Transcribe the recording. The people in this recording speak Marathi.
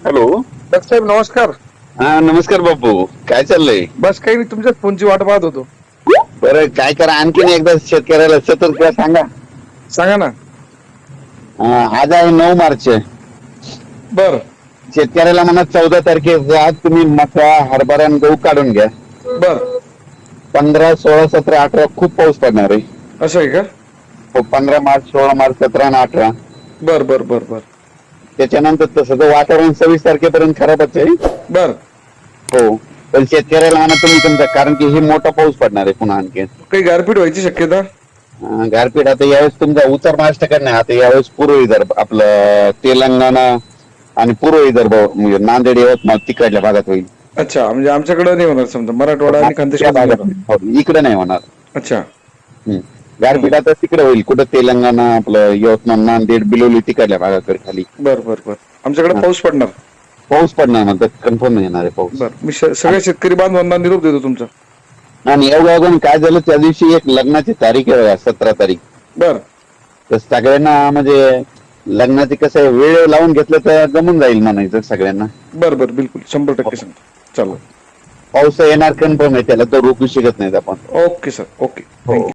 हॅलो. डॉक्टर साहेब नमस्कार. हा नमस्कार बापू, काय चाललंय? बस काही नाही, तुमच्याच फोनची वाट पाहत होतो. बरं काय करा, आणखीन एकदा शेतकऱ्याला सतर्क सांगा. सांगा ना. आज आहे 9 मार्च. बर शेतकऱ्याला म्हणा 14 तारखेचा तुम्ही मका, हरभरा आणि गहू काढून घ्या. बर 15, 16, 17, 18 खूप पाऊस पडणार आहे. असं आहे का? हो, 15 मार्च, 16 मार्च, 17 आणि 18. बर बर बर बर त्याच्यानंतर तसं तर वातावरण 26 तारखेपर्यंत खराबच आहे. बर हो, पण शेतकऱ्याला म्हणा तुम्ही तुमचा, कारण की हे मोठा पाऊस पडणार आहे पुन्हा आणखी. काही गारपीट व्हायची शक्यता? गारपीट आता यावेळेस तुमचा उत्तर महाराष्ट्राकडे नाही, आता यावेळेस पूर्व विदर्भ, आपलं तेलंगणा आणि पूर्व विदर्भ म्हणजे नांदेड, यवतमाळ तिकडल्या भागात होईल. अच्छा, म्हणजे आमच्याकडे नाही होणार, समजा मराठवाडा आणि खानदेश त्या मध्ये भागात होणार. होईल. इकडे नाही होणार. अच्छा. गारपीट आता तिकडे होईल, कुठं तेलंगणा, आपलं यवतमाळ, नांदेड, बिलोली तिकडल्या भागाकडे खाली बर बर बर आमच्याकडे पाऊस पडणार. पाऊस पडणार, म्हणतात कन्फर्म येणार आहे पाऊस. बर मी सगळ्या शेतकरी बांधवांना निरोप देतो तुमचा. आणि एवढं काय झालं, त्या दिवशी एक लग्नाची तारीख आहे, 17 तारीख. बर तर सगळ्यांना म्हणजे लग्नाची कसं आहे, वेळ लावून घेतलं तर जमून जाईल म्हणायचं सगळ्यांना. बर बर बिलकुल 100% सांगतो. चालेल. पाऊस येणार कन्फर्म आहे, त्याला तर रोखू शकत नाहीत आपण. Okay sir, okay, thank you.